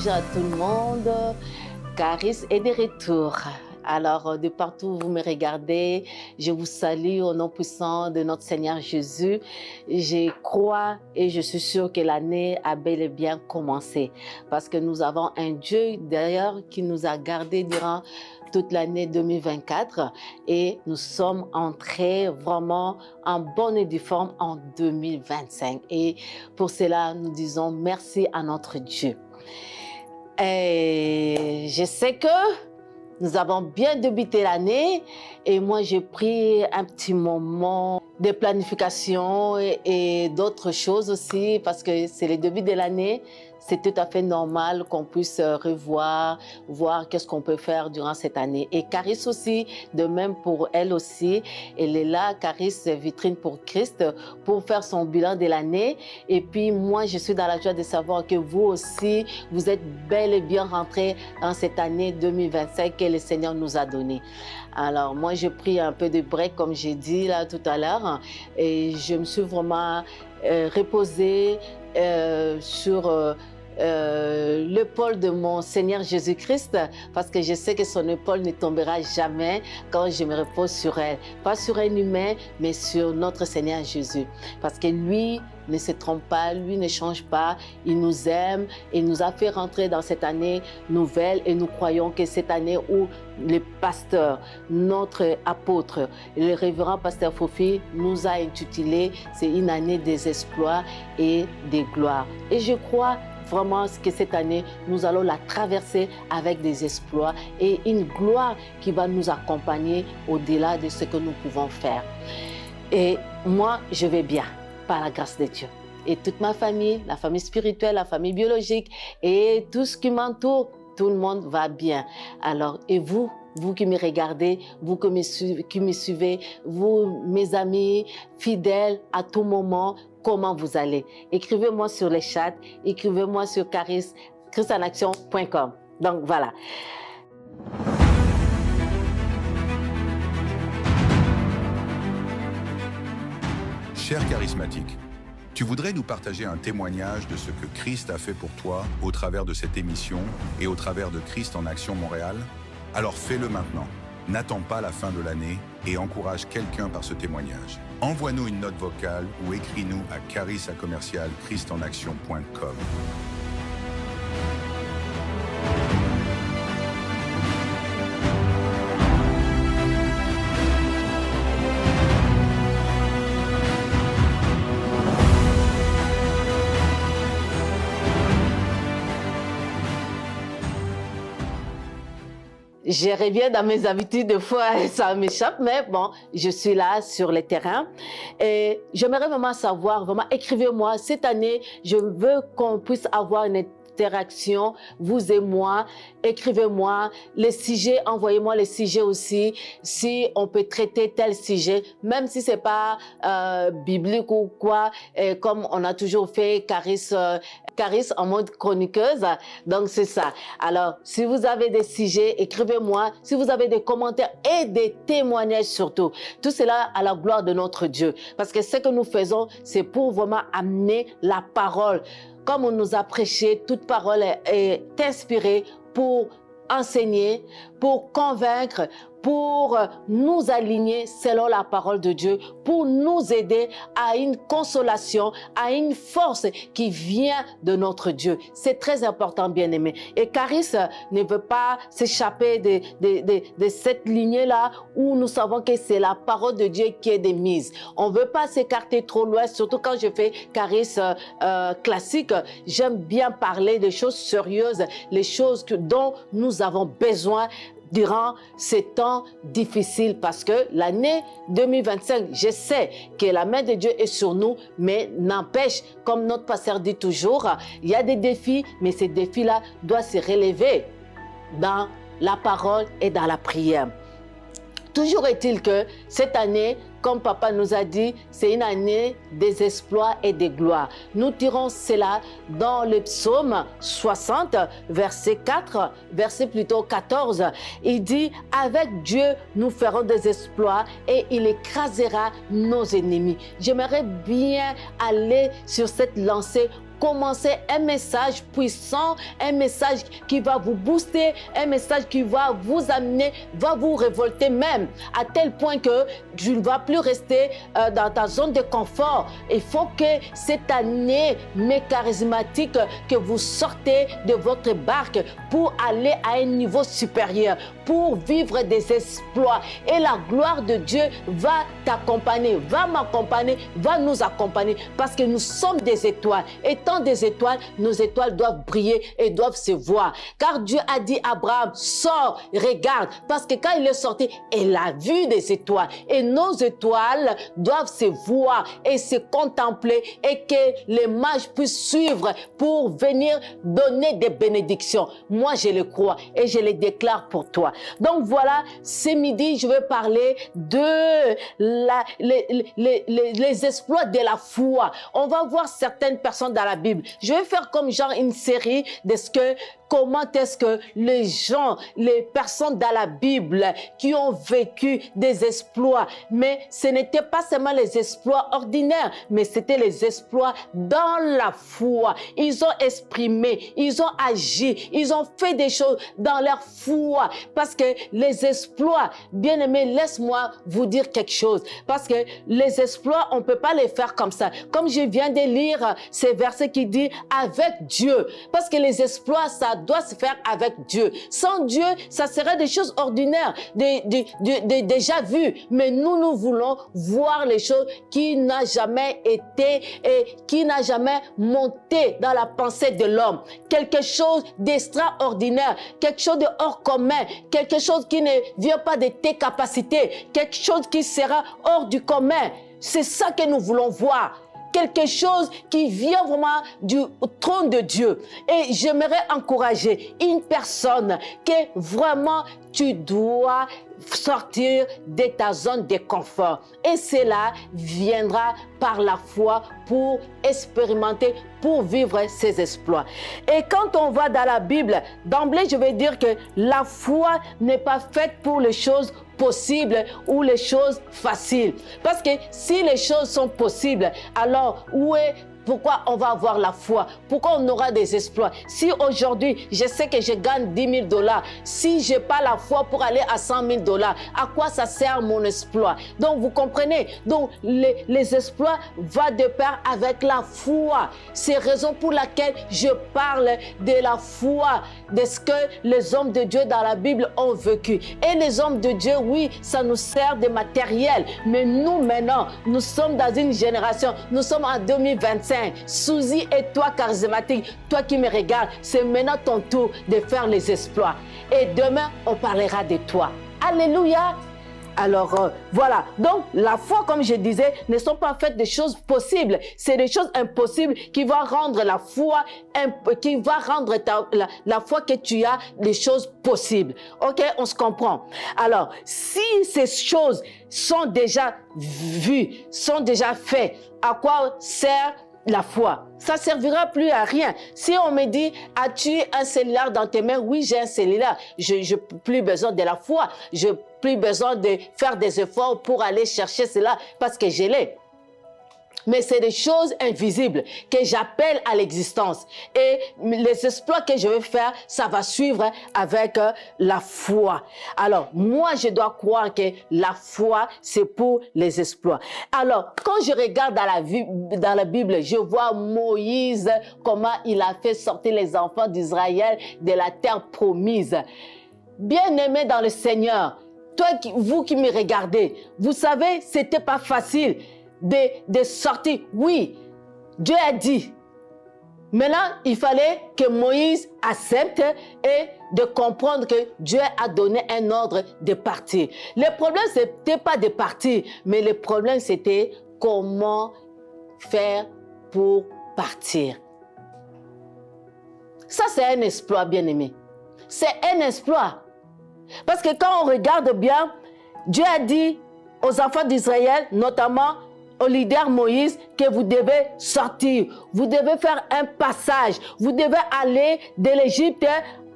bonjour à tout le monde. Caris est de retour. Alors, de partout où vous me regardez, je vous salue au nom puissant de notre Seigneur Jésus. Je crois et je suis sûre que l'année a bel et bien commencé parce que nous avons un Dieu d'ailleurs qui nous a gardés durant toute l'année 2024 et nous sommes entrés vraiment en bonne et due forme en 2025. Et pour cela, nous disons merci à notre Dieu. Et je sais que nous avons bien débuté l'année et moi j'ai pris un petit moment de planification et d'autres choses aussi parce que c'est le début de l'année. C'est tout à fait normal qu'on puisse revoir, voir qu'est-ce qu'on peut faire durant cette année. Et Caris aussi, de même pour elle aussi, elle est là, Caris Vitrine pour Christ, pour faire son bilan de l'année. Et puis moi, je suis dans la joie de savoir que vous aussi, vous êtes bel et bien rentrés dans cette année 2025 que le Seigneur nous a donnée. Alors moi, j'ai pris un peu de break, comme j'ai dit là tout à l'heure, et je me suis vraiment reposée sur l'épaule de mon Seigneur Jésus-Christ, parce que je sais que son épaule ne tombera jamais quand je me repose sur elle. Pas sur un humain, mais sur notre Seigneur Jésus. Parce que lui ne se trompe pas, lui ne change pas, il nous aime, il nous a fait rentrer dans cette année nouvelle et nous croyons que cette année où le pasteur, notre apôtre, le révérend pasteur Fofi nous a intitulé, c'est une année des exploits et des gloires. Et je crois vraiment que cette année, nous allons la traverser avec des exploits et une gloire qui va nous accompagner au-delà de ce que nous pouvons faire. Et moi, je vais bien, par la grâce de Dieu. Et toute ma famille, la famille spirituelle, la famille biologique et tout ce qui m'entoure, tout le monde va bien. Alors, et vous qui me regardez, vous qui me suivez, vous, mes amis fidèles à tout moment, comment vous allez? Écrivez-moi sur les chats, écrivez-moi sur christenaction.com. Donc voilà. Cher charismatique, tu voudrais nous partager un témoignage de ce que Christ a fait pour toi au travers de cette émission et au travers de Christ en Action Montréal? Alors fais-le maintenant. N'attends pas la fin de l'année et encourage quelqu'un par ce témoignage. Envoie-nous une note vocale ou écris-nous à caris@christenaction.com. Je reviens dans mes habitudes, des fois ça m'échappe, mais bon, je suis là sur le terrain. Et j'aimerais vraiment savoir, vraiment écrivez-moi, cette année, je veux qu'on puisse avoir une interaction, vous et moi, écrivez-moi les sujets, envoyez-moi les sujets aussi, si on peut traiter tel sujet, même si c'est pas biblique ou quoi, comme on a toujours fait Caris en mode chroniqueuse, donc c'est ça. Alors, si vous avez des sujets, écrivez-moi, si vous avez des commentaires et des témoignages surtout, tout cela à la gloire de notre Dieu, parce que ce que nous faisons, c'est pour vraiment amener la parole. Comme on nous a prêché, toute parole est inspirée pour enseigner, pour convaincre, pour nous aligner selon la parole de Dieu, pour nous aider à une consolation, à une force qui vient de notre Dieu. C'est très important, bien-aimé. Et Caris ne veut pas s'échapper de cette lignée-là où nous savons que c'est la parole de Dieu qui est démise. On ne veut pas s'écarter trop loin, surtout quand je fais Caris classique. J'aime bien parler des choses sérieuses, les choses dont nous avons besoin durant ces temps difficiles, parce que l'année 2025, je sais que la main de Dieu est sur nous, mais n'empêche, comme notre pasteur dit toujours, il y a des défis, mais ces défis-là doivent se relever dans la parole et dans la prière. Toujours est-il que cette année, comme papa nous a dit, c'est une année des exploits et des gloires. Nous tirons cela dans le psaume 60, verset 4, verset plutôt 14. Il dit, avec Dieu, nous ferons des exploits et il écrasera nos ennemis. J'aimerais bien aller sur cette lancée commencer un message puissant, un message qui va vous booster, un message qui va vous amener, va vous révolter même, à tel point que tu ne vas plus rester dans ta zone de confort. Il faut que cette année, mes charismatiques, que vous sortez de votre barque pour aller à un niveau supérieur, pour vivre des exploits. Et la gloire de Dieu va t'accompagner, va m'accompagner, va nous accompagner, parce que nous sommes des étoiles. Étant des étoiles, nos étoiles doivent briller et doivent se voir. Car Dieu a dit à Abraham, sors, regarde, parce que quand il est sorti, il a vu des étoiles. Et nos étoiles doivent se voir et se contempler, et que les mages puissent suivre pour venir donner des bénédictions. Moi, je le crois et je les déclare pour toi. Donc voilà, ce midi, je vais parler de les exploits de la foi. On va voir certaines personnes dans la Bible. Je vais faire comme genre une série de ce que comment est-ce que les gens, les personnes dans la Bible qui ont vécu des exploits, mais ce n'était pas seulement les exploits ordinaires, mais c'était les exploits dans la foi. Ils ont exprimé, ils ont agi, ils ont fait des choses dans leur foi. Parce que les exploits, bien aimés, laisse-moi vous dire quelque chose. Parce que les exploits, on ne peut pas les faire comme ça. Comme je viens de lire ces versets qui disent avec Dieu. Parce que les exploits, ça doit se faire avec Dieu. Sans Dieu, ça serait des choses ordinaires, déjà vues. Mais nous voulons voir les choses qui n'ont jamais été et qui n'a jamais monté dans la pensée de l'homme. Quelque chose d'extraordinaire, quelque chose de hors commun, quelque chose qui ne vient pas de tes capacités, quelque chose qui sera hors du commun. C'est ça que nous voulons voir. Quelque chose qui vient vraiment du trône de Dieu. Et j'aimerais encourager une personne que vraiment tu dois sortir de ta zone de confort. Et cela viendra par la foi pour expérimenter, pour vivre ses exploits. Et quand on va dans la Bible, d'emblée, je vais dire que la foi n'est pas faite pour les choses possibles ou les choses faciles. Parce que si les choses sont possibles, alors pourquoi on va avoir la foi? Pourquoi on aura des exploits? Si aujourd'hui, je sais que je gagne 10 000 $, si je n'ai pas la foi pour aller à 100 000 $, à quoi ça sert mon exploit? Donc, vous comprenez? Donc, les exploits vont de pair avec la foi. C'est la raison pour laquelle je parle de la foi, de ce que les hommes de Dieu dans la Bible ont vécu. Et les hommes de Dieu, oui, ça nous sert de matériel. Mais nous, maintenant, nous sommes dans une génération, nous sommes en 2025. Suzy et toi, charismatique, toi qui me regardes, c'est maintenant ton tour de faire les exploits. Et demain, on parlera de toi. Alléluia! Alors, voilà. Donc, la foi, comme je disais, ne sont pas faites des choses possibles. C'est des choses impossibles qui vont rendre la foi, qui va rendre la foi que tu as, des choses possibles. OK? On se comprend. Alors, si ces choses sont déjà vues, sont déjà faites, à quoi sert la foi? Ça ne servira plus à rien. Si on me dit, as-tu un cellulaire dans tes mains? Oui, j'ai un cellulaire. Je n'ai plus besoin de la foi. Je n'ai plus besoin de faire des efforts pour aller chercher cela parce que je l'ai. Mais c'est des choses invisibles que j'appelle à l'existence. Et les exploits que je vais faire, ça va suivre avec la foi. Alors, moi, je dois croire que la foi, c'est pour les exploits. Alors, quand je regarde dans la Bible, je vois Moïse, comment il a fait sortir les enfants d'Israël de la terre promise. Bien-aimés dans le Seigneur, vous qui me regardez, vous savez, c'était pas facile de sortir. Oui, Dieu a dit. Maintenant, il fallait que Moïse accepte et de comprendre que Dieu a donné un ordre de partir. Le problème, ce n'était pas de partir, mais le problème, c'était comment faire pour partir. Ça, c'est un exploit, bien-aimé. C'est un exploit. Parce que quand on regarde bien, Dieu a dit aux enfants d'Israël, notamment au leader Moïse, que vous devez sortir, vous devez faire un passage, vous devez aller de l'Égypte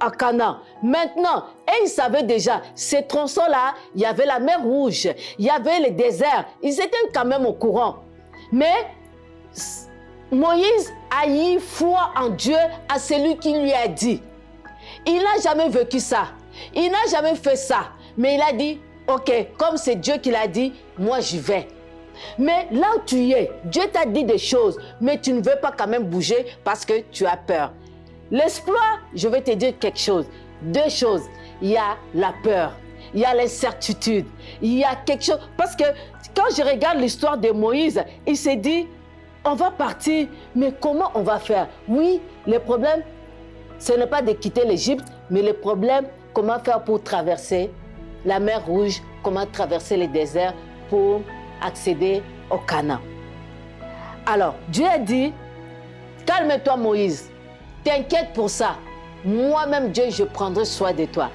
à Canaan. Maintenant, et ils savaient déjà, ces tronçons-là, il y avait la mer Rouge, il y avait le désert, ils étaient quand même au courant. Mais Moïse a eu foi en Dieu à celui qui lui a dit. Il n'a jamais vécu ça. Il n'a jamais fait ça. Mais il a dit, ok, comme c'est Dieu qui l'a dit, moi j'y vais. Mais là où tu es, Dieu t'a dit des choses, mais tu ne veux pas quand même bouger parce que tu as peur. L'exploit, je vais te dire quelque chose. Deux choses. Il y a la peur, il y a l'incertitude, il y a quelque chose. Parce que quand je regarde l'histoire de Moïse, il s'est dit, on va partir, mais comment on va faire? Oui, le problème, ce n'est pas de quitter l'Égypte, mais le problème, comment faire pour traverser la mer Rouge, comment traverser les déserts pour accéder au Canaan. Alors, Dieu a dit, calme-toi Moïse, t'inquiète pour ça. Moi-même, Dieu, je prendrai soin de toi.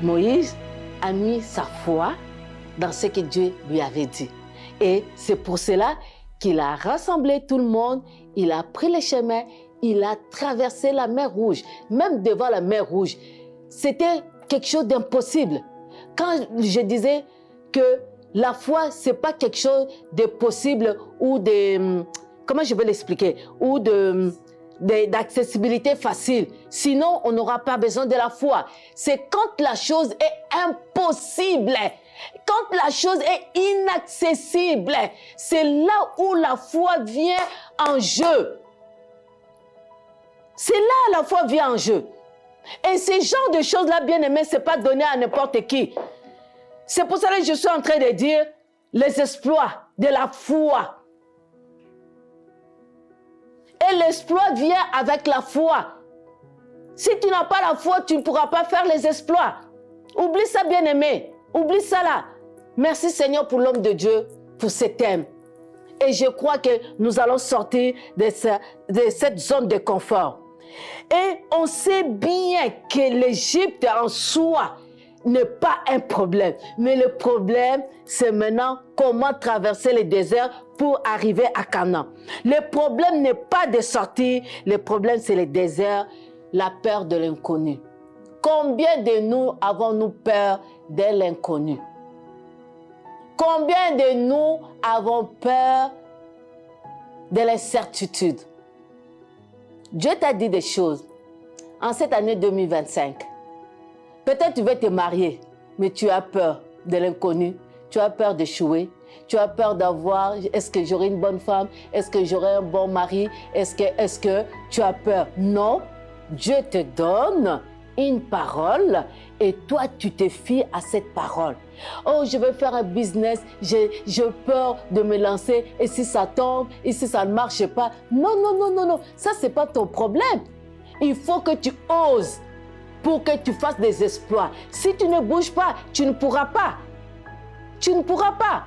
Moïse a mis sa foi dans ce que Dieu lui avait dit. Et c'est pour cela qu'il a rassemblé tout le monde, il a pris le chemin, il a traversé la mer Rouge. Même devant la mer Rouge, c'était quelque chose d'impossible. Quand je disais que la foi, ce n'est pas quelque chose de possible ou de... Comment je vais l'expliquer? Ou d'accessibilité facile. Sinon, on n'aura pas besoin de la foi. C'est quand la chose est impossible, quand la chose est inaccessible, c'est là où la foi vient en jeu. C'est là la foi vient en jeu. Et ce genre de choses-là, bien aimé, ce n'est pas donné à n'importe qui. C'est pour ça que je suis en train de dire les exploits de la foi. Et l'exploit vient avec la foi. Si tu n'as pas la foi, tu ne pourras pas faire les exploits. Oublie ça, bien-aimé. Oublie ça là. Merci Seigneur pour l'homme de Dieu, pour ce thème. Et je crois que nous allons sortir de cette zone de confort. Et on sait bien que l'Égypte en soi n'est pas un problème. Mais le problème, c'est maintenant comment traverser le désert pour arriver à Canaan. Le problème n'est pas de sortir, le problème c'est le désert, la peur de l'inconnu. Combien de nous avons-nous peur de l'inconnu? Combien de nous avons peur de l'incertitude? Dieu t'a dit des choses en cette année 2025. Peut-être tu veux te marier, mais tu as peur de l'inconnu, tu as peur d'échouer, tu as peur d'avoir, est-ce que j'aurai une bonne femme, est-ce que j'aurai un bon mari, est-ce que tu as peur? Non, Dieu te donne une parole et toi tu te fies à cette parole. Oh, je veux faire un business, j'ai peur de me lancer et si ça tombe, et si ça ne marche pas. Non, non, non, non, non, ça c'est pas ton problème. Il faut que tu oses pour que tu fasses des exploits. Si tu ne bouges pas, tu ne pourras pas. Tu ne pourras pas.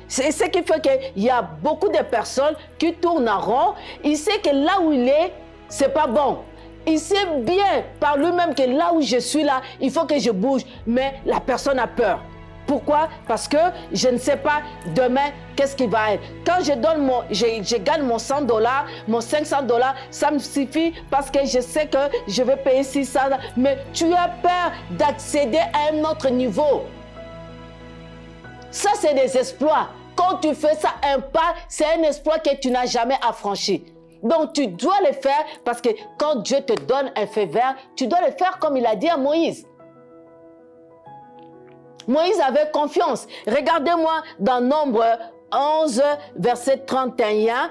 C'est ce qui fait qu'il y a beaucoup de personnes qui tournent en rond. Il sait que là où il est, c'est pas bon. Il sait bien par lui-même que là où je suis là, il faut que je bouge. Mais la personne a peur. Pourquoi? Parce que je ne sais pas demain qu'est-ce qui va être. Quand je gagne mon $100, mon $500, ça me suffit parce que je sais que je vais payer 600. Mais tu as peur d'accéder à un autre niveau. Ça, c'est des exploits. Quand tu fais ça un pas, c'est un exploit que tu n'as jamais affranchi. Donc, tu dois le faire parce que quand Dieu te donne un feu vert, tu dois le faire comme il a dit à Moïse. Moïse avait confiance. Regardez-moi dans Nombre 11, verset 31,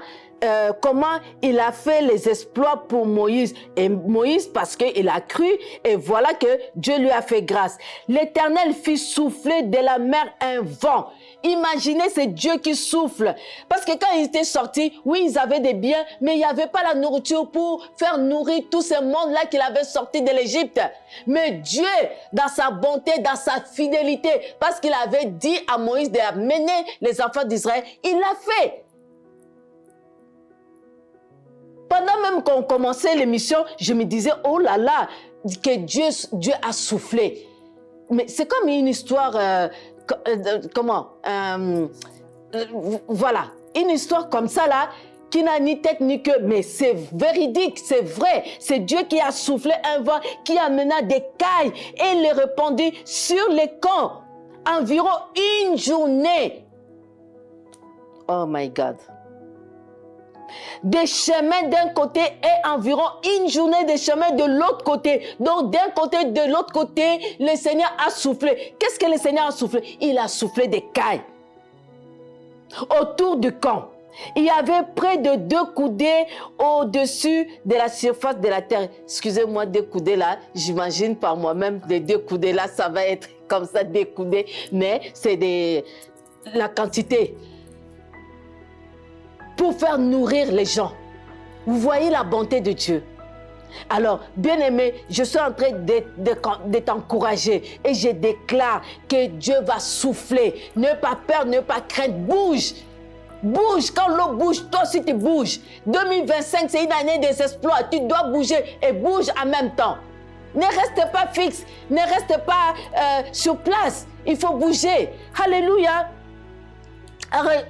comment il a fait les exploits pour Moïse. Et Moïse, parce qu'il a cru, et voilà que Dieu lui a fait grâce. L'Éternel fit souffler de la mer un vent. Imaginez, c'est Dieu qui souffle. Parce que quand ils étaient sortis, oui, ils avaient des biens, mais il n'y avait pas la nourriture pour faire nourrir tout ce monde-là qu'il avait sorti de l'Égypte. Mais Dieu, dans sa bonté, dans sa fidélité, parce qu'il avait dit à Moïse d'amener les enfants d'Israël, il l'a fait. Pendant même qu'on commençait l'émission, je me disais, oh là là, que Dieu a soufflé. Mais c'est comme une histoire, voilà, une histoire comme ça là, qui n'a ni tête ni queue, mais c'est véridique, c'est vrai. C'est Dieu qui a soufflé un vent, qui amena des cailles et les répandit sur les camps. Environ une journée. Oh my God. des chemins d'un côté et environ une journée de chemin de l'autre côté. Donc d'un côté, de l'autre côté, le Seigneur a soufflé. Qu'est-ce que le Seigneur a soufflé? Il a soufflé des cailles autour du camp. Il y avait près de 2 coudées au-dessus de la surface de la terre. Excusez-moi, 2 coudées là, j'imagine par moi-même, les 2 coudées là, ça va être comme ça, 2 coudées, mais c'est la quantité pour faire nourrir les gens. Vous voyez la bonté de Dieu. Alors, bien-aimé, je suis en train de t'encourager et je déclare que Dieu va souffler. N'aie pas peur, n'aie pas crainte, bouge. Bouge, quand l'eau bouge, toi aussi tu bouges. 2025, c'est une année des exploits. Tu dois bouger et bouge en même temps. Ne reste pas fixe, ne reste pas sur place. Il faut bouger. Alléluia.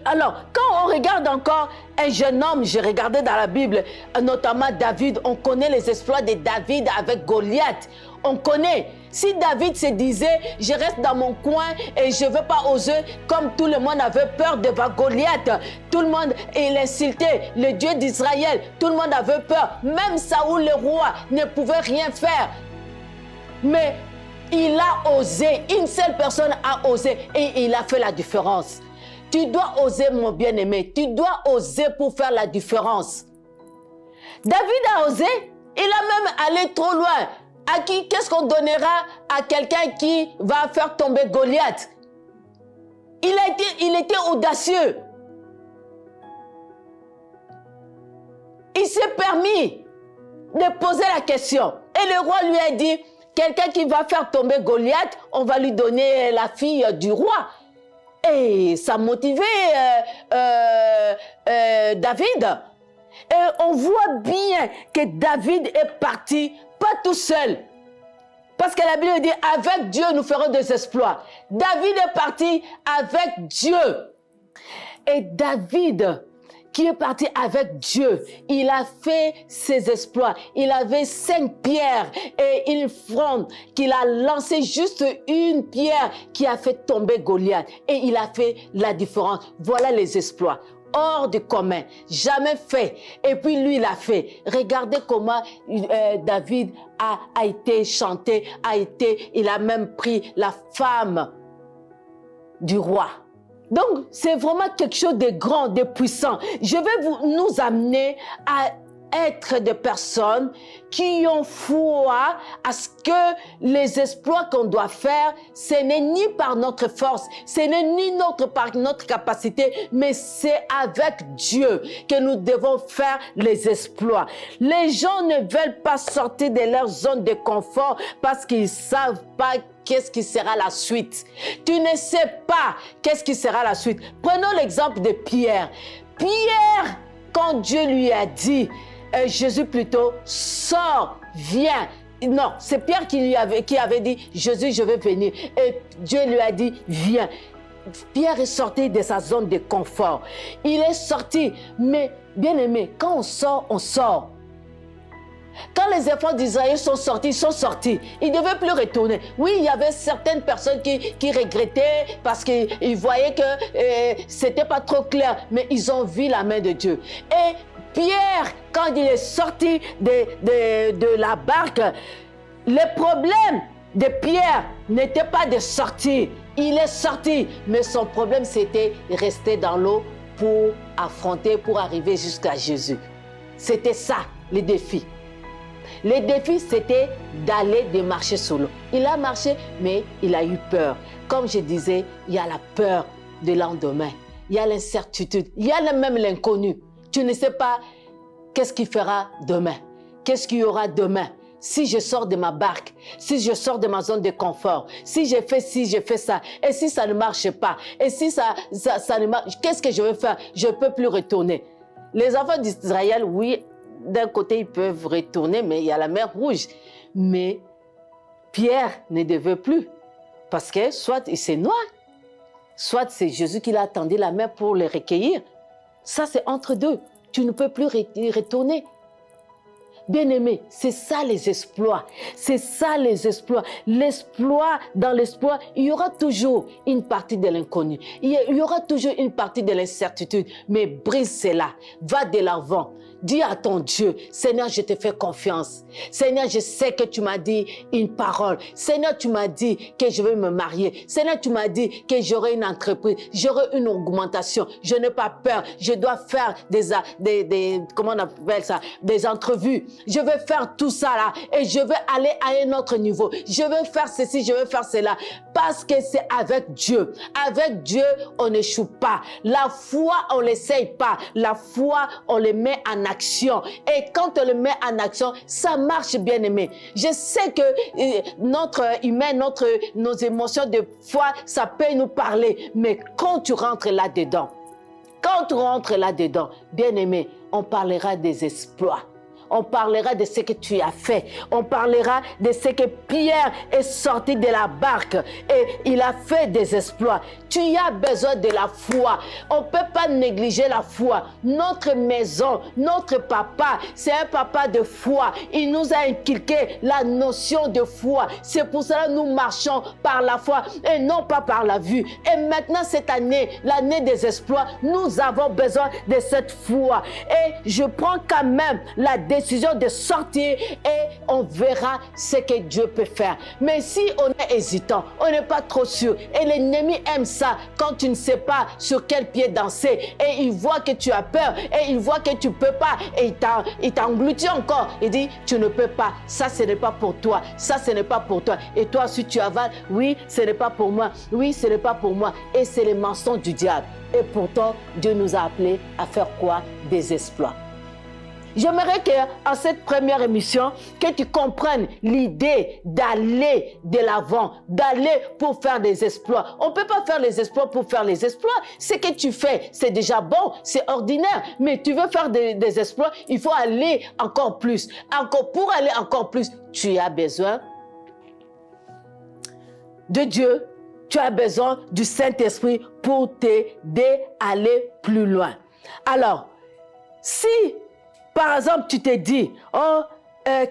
Alors, quand on regarde encore un jeune homme, j'ai regardé dans la Bible, notamment David, on connaît les exploits de David avec Goliath. On connaît. Si David se disait, je reste dans mon coin et je ne veux pas oser, comme tout le monde avait peur devant Goliath, tout le monde, il insultait le Dieu d'Israël, tout le monde avait peur. Même Saoul le roi ne pouvait rien faire. Mais il a osé, une seule personne a osé et il a fait la différence. Tu dois oser, mon bien-aimé, tu dois oser pour faire la différence. David a osé, il a même allé trop loin. À qui, qu'est-ce qu'on donnera à quelqu'un qui va faire tomber Goliath? Il était audacieux. Il s'est permis de poser la question. Et le roi lui a dit, quelqu'un qui va faire tomber Goliath, on va lui donner la fille du roi. Et ça motivait David. Et on voit bien que David est parti, pas tout seul. Parce que la Bible dit, avec Dieu, nous ferons des exploits. David est parti avec Dieu. Et David, qui est parti avec Dieu, il a fait ses exploits. Il avait 5 pierres et une fronde qu'il a lancé juste une pierre qui a fait tomber Goliath. Et il a fait la différence. Voilà les exploits. Hors du commun, jamais fait. Et puis lui, il a fait. Regardez comment David a été chanté, il a même pris la femme du roi. Donc, c'est vraiment quelque chose de grand, de puissant. Je vais nous amener à être des personnes qui ont foi à ce que les exploits qu'on doit faire, ce n'est ni par notre force, ce n'est ni par notre capacité, mais c'est avec Dieu que nous devons faire les exploits. Les gens ne veulent pas sortir de leur zone de confort parce qu'ils ne savent pas qu'est-ce qui sera la suite. Tu ne sais pas qu'est-ce qui sera la suite. Prenons l'exemple de Pierre. Pierre, quand Dieu lui a dit, Jésus plutôt, sors, viens. Non, c'est Pierre qui avait dit, Jésus, je vais venir. Et Dieu lui a dit, viens. Pierre est sorti de sa zone de confort. Il est sorti, mais bien aimé, quand on sort, on sort. Quand les enfants d'Israël sont sortis, ils sont sortis. Ils ne devaient plus retourner. Oui, il y avait certaines personnes qui regrettaient parce qu'ils voyaient que c'était pas trop clair, mais ils ont vu la main de Dieu. Et Pierre, quand il est sorti de la barque, le problème de Pierre n'était pas de sortir. Il est sorti, mais son problème c'était de rester dans l'eau pour affronter, pour arriver jusqu'à Jésus. C'était ça, le défi. Le défi, c'était de marcher sur l'eau. Il a marché, mais il a eu peur. Comme je disais, il y a la peur de lendemain. Il y a l'incertitude. Il y a même l'inconnu. Tu ne sais pas qu'est-ce qu'il fera demain. Qu'est-ce qu'il y aura demain. Si je sors de ma barque, si je sors de ma zone de confort, si je fais ci, je fais ça, et si ça ne marche pas, et si ça ne marche, qu'est-ce que je vais faire? Je ne peux plus retourner. Les enfants d'Israël, oui, d'un côté, ils peuvent retourner, mais il y a la mer Rouge. Mais Pierre ne devait plus, parce que soit il s'est noyé, soit c'est Jésus qui l'a tendu la main pour le recueillir. Ça, c'est entre deux. Tu ne peux plus retourner. Bien-aimé, c'est ça les exploits. C'est ça les exploits. L'exploit, dans l'exploit, il y aura toujours une partie de l'inconnu. Il y aura toujours une partie de l'incertitude. Mais brise cela. Va de l'avant. Dis à ton Dieu, Seigneur, je te fais confiance. Seigneur, je sais que tu m'as dit une parole. Seigneur, tu m'as dit que je vais me marier. Seigneur, tu m'as dit que j'aurai une entreprise, j'aurai une augmentation. Je n'ai pas peur. Je dois faire comment on appelle ça, des entrevues. Je vais faire tout ça là et je vais aller à un autre niveau. Je vais faire ceci, je vais faire cela. Parce que c'est avec Dieu. Avec Dieu, on n'échoue pas. La foi, on ne l'essaye pas. La foi, on le met en action. Et quand on le met en action, ça marche, bien aimé. Je sais que notre humain, nos émotions de foi, ça peut nous parler. Mais quand tu rentres là-dedans, bien aimé, on parlera des exploits. On parlera de ce que tu as fait. On parlera de ce que Pierre est sorti de la barque et il a fait des exploits. Tu as besoin de la foi. On ne peut pas négliger la foi. Notre maison, notre papa, c'est un papa de foi. Il nous a inculqué la notion de foi. C'est pour cela que nous marchons par la foi et non pas par la vue. Et maintenant, cette année, l'année des exploits, nous avons besoin de cette foi. Et je prends quand même la décision de sortir et on verra ce que Dieu peut faire. Mais si on est hésitant, on n'est pas trop sûr et l'ennemi aime ça quand tu ne sais pas sur quel pied danser et il voit que tu as peur et il voit que tu ne peux pas et il t'engloutit encore. Il dit tu ne peux pas, ça ce n'est pas pour toi, ça ce n'est pas pour toi. Et toi si tu avales, oui ce n'est pas pour moi, oui ce n'est pas pour moi. Et c'est le mensonge du diable. Et pourtant Dieu nous a appelés à faire quoi? Des exploits. J'aimerais qu'en cette première émission, que tu comprennes l'idée d'aller de l'avant, d'aller pour faire des exploits. On ne peut pas faire les exploits pour faire les exploits. Ce que tu fais, c'est déjà bon, c'est ordinaire. Mais tu veux faire des exploits, il faut aller encore plus. Pour aller encore plus, tu as besoin de Dieu. Tu as besoin du Saint-Esprit pour t'aider à aller plus loin. Alors, si par exemple, tu te dis,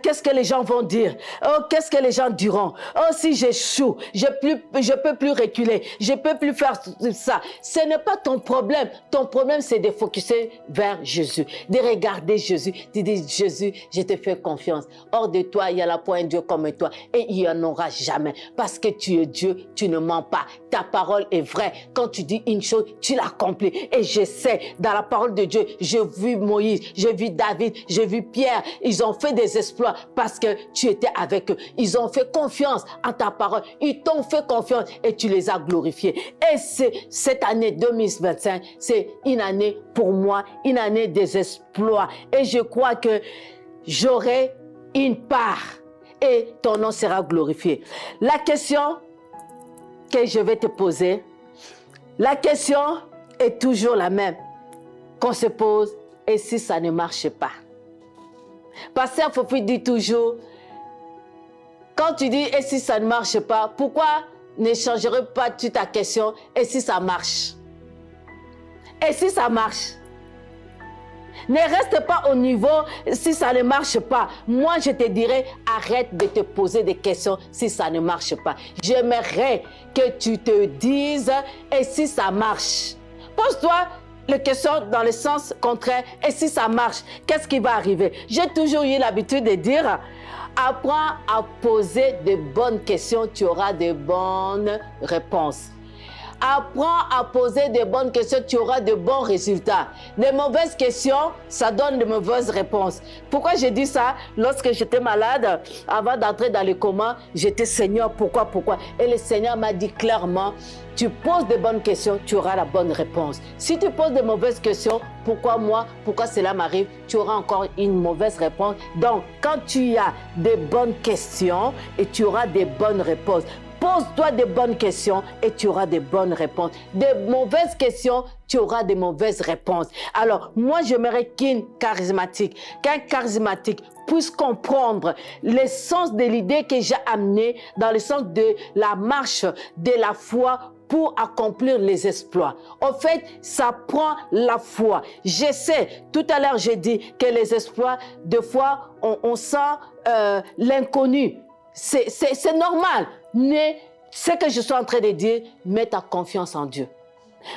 qu'est-ce que les gens vont dire? Oh, qu'est-ce que les gens diront? Oh, si j'échoue, je peux plus reculer, je peux plus faire ça. Ce n'est pas ton problème. Ton problème, c'est de focuser vers Jésus, de regarder Jésus, de dire, Jésus, je te fais confiance. Hors de toi, il y a la point Dieu comme toi et il n'y en aura jamais. Parce que tu es Dieu, tu ne mens pas. Ta parole est vraie. Quand tu dis une chose, tu l'accomplis. Et je sais, dans la parole de Dieu, j'ai vu Moïse, j'ai vu David, j'ai vu Pierre. Ils ont fait des exploits parce que tu étais avec eux. Ils ont fait confiance en ta parole. Ils t'ont fait confiance et tu les as glorifiés. Et cette année 2025, c'est une année pour moi, une année des exploits. Et je crois que j'aurai une part et ton nom sera glorifié. La question que je vais te poser, la question est toujours la même qu'on se pose, et si ça ne marche pas? Pasteur Fofi dit toujours, quand tu dis et si ça ne marche pas, pourquoi ne changerais pas tu ta question et si ça marche? Et si ça marche? Ne reste pas au niveau si ça ne marche pas. Moi, je te dirais, arrête de te poser des questions si ça ne marche pas. J'aimerais que tu te dises, et si ça marche? Pose-toi les questions dans le sens contraire. Et si ça marche, qu'est-ce qui va arriver? J'ai toujours eu l'habitude de dire, apprends à poser de bonnes questions, tu auras de bonnes réponses. Apprends à poser de bonnes questions, tu auras de bons résultats. De mauvaises questions, ça donne de mauvaises réponses. Pourquoi j'ai dit ça? Lorsque j'étais malade, avant d'entrer dans le coma, j'étais Seigneur, pourquoi? Et le Seigneur m'a dit clairement, tu poses de bonnes questions, tu auras la bonne réponse. Si tu poses de mauvaises questions, pourquoi moi? Pourquoi cela m'arrive? Tu auras encore une mauvaise réponse. Donc, quand tu as de bonnes questions et tu auras de bonnes réponses, Pose-toi des bonnes questions et tu auras des bonnes réponses. Des mauvaises questions, tu auras des mauvaises réponses. Alors, moi, j'aimerais qu'un charismatique puisse comprendre l'essence de l'idée que j'ai amenée dans le sens de la marche de la foi pour accomplir les exploits. En fait, ça prend la foi. Je sais, tout à l'heure, j'ai dit que les exploits, des fois, on sent l'inconnu. C'est normal. Mais ce que je suis en train de dire, mets ta confiance en Dieu.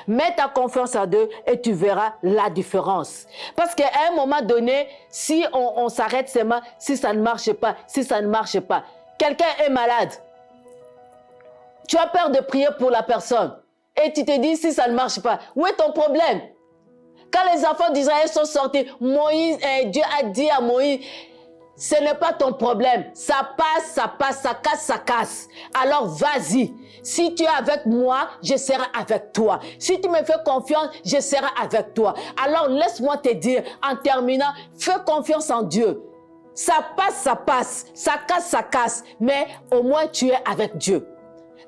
Mets ta confiance en Dieu et tu verras la différence. Parce qu'à un moment donné, si on s'arrête seulement, si ça ne marche pas, quelqu'un est malade. Tu as peur de prier pour la personne. Et tu te dis, si ça ne marche pas, où est ton problème? Quand les enfants d'Israël sont sortis, Dieu a dit à Moïse, ce n'est pas ton problème. Ça passe, ça casse. Alors vas-y. Si tu es avec moi, je serai avec toi. Si tu me fais confiance, je serai avec toi. Alors laisse-moi te dire, en terminant, fais confiance en Dieu. Ça passe. Ça casse. Mais au moins tu es avec Dieu.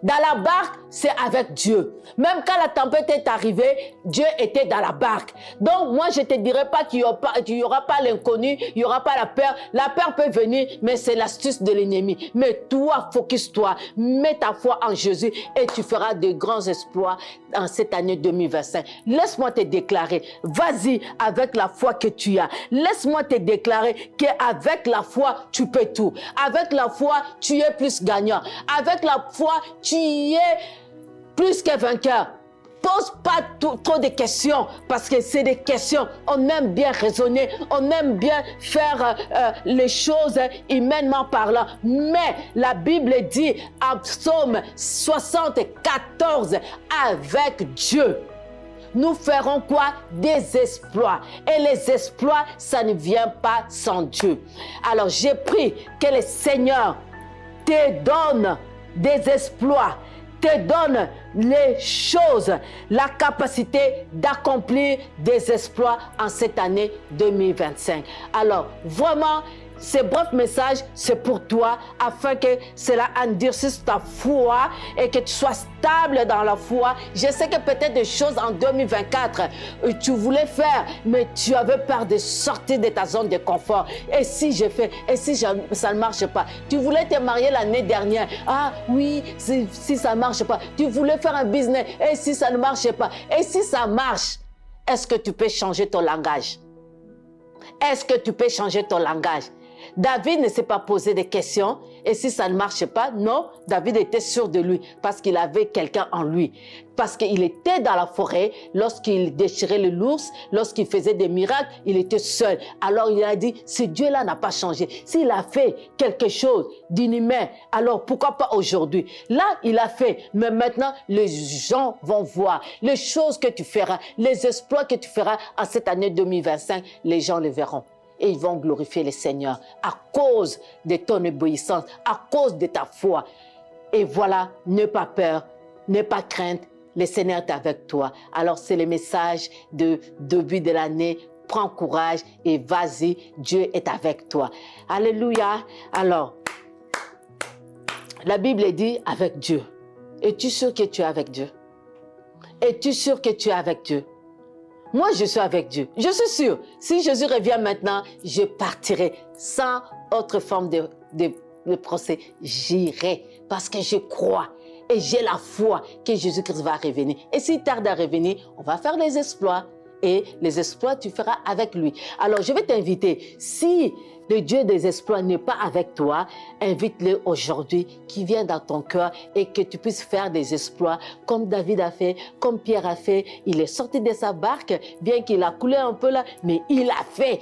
Dans la barque, c'est avec Dieu. Même quand la tempête est arrivée, Dieu était dans la barque. Donc, moi, je ne te dirai pas qu'il n'y aura pas l'inconnu, il n'y aura pas la peur. La peur peut venir, mais c'est l'astuce de l'ennemi. Mais toi, focus-toi, mets ta foi en Jésus et tu feras de grands exploits en cette année 2025. Laisse-moi te déclarer, vas-y avec la foi que tu as. Laisse-moi te déclarer qu'avec la foi, tu peux tout. Avec la foi, tu es plus gagnant. Avec la foi, tu es plus que vainqueur. Pose pas trop de questions parce que c'est des questions. On aime bien raisonner, on aime bien faire les choses humainement parlant. Mais la Bible dit en Psaume 74, avec Dieu, nous ferons quoi? Des exploits. Et les exploits, ça ne vient pas sans Dieu. Alors j'ai pris que le Seigneur te donne des exploits, te donne les choses, la capacité d'accomplir des exploits en cette année 2025. Alors, vraiment, ce bref message, c'est pour toi, afin que cela endurcisse ta foi et que tu sois stable dans la foi. Je sais que peut-être des choses en 2024, tu voulais faire, mais tu avais peur de sortir de ta zone de confort. Et si je fais, et si ça ne marche pas? Tu voulais te marier l'année dernière. Ah oui, si ça ne marche pas. Tu voulais faire un business. Et si ça ne marche pas? Et si ça marche, est-ce que tu peux changer ton langage? Est-ce que tu peux changer ton langage? David ne s'est pas posé de questions et si ça ne marche pas, non, David était sûr de lui parce qu'il avait quelqu'un en lui. Parce qu'il était dans la forêt, lorsqu'il déchirait l'ours, lorsqu'il faisait des miracles, il était seul. Alors il a dit, ce Dieu-là n'a pas changé. S'il a fait quelque chose d'inhumain, alors pourquoi pas aujourd'hui? Là, il a fait, mais maintenant, les gens vont voir les choses que tu feras, les exploits que tu feras en cette année 2025, les gens le verront. Et ils vont glorifier le Seigneur à cause de ton obéissance, à cause de ta foi. Et voilà, n'aie pas peur, n'aie pas crainte, le Seigneur est avec toi. Alors c'est le message de début de l'année. Prends courage et vas-y, Dieu est avec toi. Alléluia. Alors, la Bible dit avec Dieu. Es-tu sûr que tu es avec Dieu? Es-tu sûr que tu es avec Dieu? Moi, je suis avec Dieu. Je suis sûr. Si Jésus revient maintenant, je partirai sans autre forme de procès. J'irai parce que je crois et j'ai la foi que Jésus-Christ va revenir. Et s'il tarde à revenir, on va faire les exploits. Et les exploits, tu feras avec lui. Alors, je vais t'inviter. Si le Dieu des exploits n'est pas avec toi, invite-le aujourd'hui, qui vient dans ton cœur et que tu puisses faire des exploits comme David a fait, comme Pierre a fait. Il est sorti de sa barque, bien qu'il a coulé un peu là, mais il a fait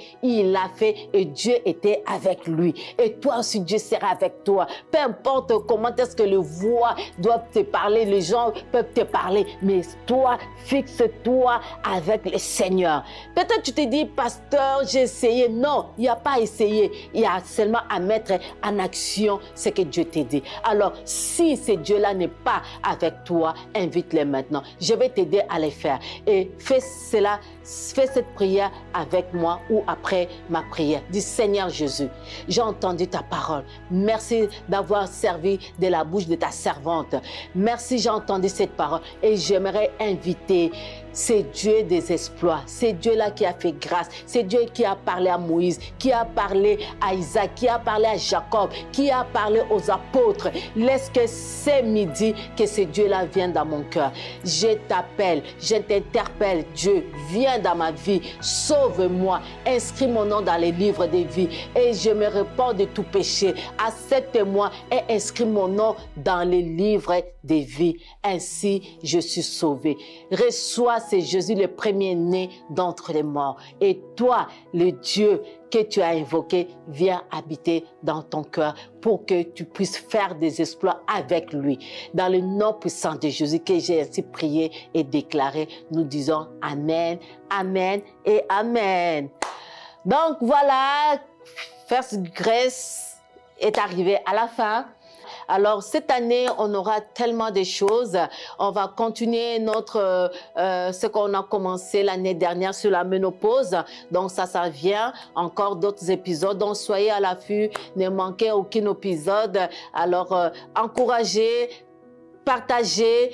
et Dieu était avec lui. Et toi aussi, Dieu sera avec toi. Peu importe comment est-ce que les voix doivent te parler, les gens peuvent te parler, mais toi, fixe-toi avec le Seigneur. Peut-être tu te dis, pasteur, j'ai essayé. Non, il n'y a pas essayé. prier, il y a seulement à mettre en action ce que Dieu t'a dit. Alors, si ce Dieu-là n'est pas avec toi, invite-les maintenant. Je vais t'aider à les faire. Et fais cela, fais cette prière avec moi ou après ma prière. Dis, Seigneur Jésus, j'ai entendu ta parole. Merci d'avoir servi de la bouche de ta servante. Merci, j'ai entendu cette parole et j'aimerais inviter c'est Dieu des exploits, c'est Dieu-là qui a fait grâce, c'est Dieu qui a parlé à Moïse, qui a parlé à Isaac, qui a parlé à Jacob, qui a parlé aux apôtres. Laisse que c'est midi que ce Dieu-là vienne dans mon cœur. Je t'appelle, je t'interpelle, Dieu, viens dans ma vie, sauve-moi, inscris mon nom dans les livres des vies et je me répands de tout péché. Accepte-moi et inscris mon nom dans les livres des vies. Ainsi, je suis sauvé. Reçois, c'est Jésus le premier-né d'entre les morts. Et toi, le Dieu que tu as invoqué, viens habiter dans ton cœur pour que tu puisses faire des exploits avec lui. Dans le nom puissant de Jésus que j'ai ainsi prié et déclaré, nous disons Amen, Amen et Amen. Donc voilà, First Grace est arrivé à la fin. Alors, cette année, on aura tellement de choses. On va continuer ce qu'on a commencé l'année dernière sur la ménopause. Donc, ça vient. Encore d'autres épisodes. Donc, soyez à l'affût. Ne manquez aucun épisode. Alors, encouragez, partagez,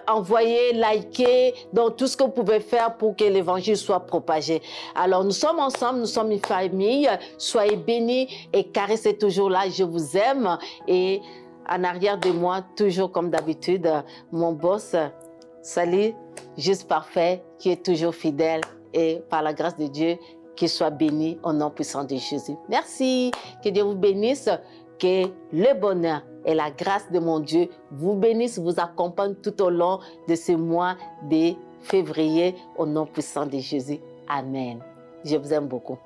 envoyez, likez, donc tout ce que vous pouvez faire pour que l'évangile soit propagé. Alors, nous sommes ensemble, nous sommes une famille. Soyez bénis et Caris est toujours là. Je vous aime. Et en arrière de moi, toujours comme d'habitude, mon boss, Sally, juste parfait, qui est toujours fidèle et par la grâce de Dieu, qu'il soit béni au nom puissant de Jésus. Merci. Que Dieu vous bénisse. Que le bonheur et la grâce de mon Dieu vous bénissent, vous accompagnent tout au long de ce mois de février au nom puissant de Jésus. Amen. Je vous aime beaucoup.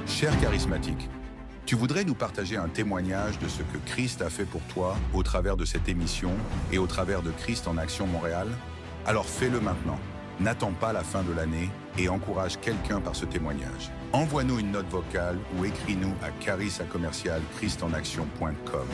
Cher charismatique, tu voudrais nous partager un témoignage de ce que Christ a fait pour toi au travers de cette émission et au travers de Christ en Action Montréal? Alors fais-le maintenant. N'attends pas la fin de l'année et encourage quelqu'un par ce témoignage. Envoie-nous une note vocale ou écris-nous à charis@christenaction.com.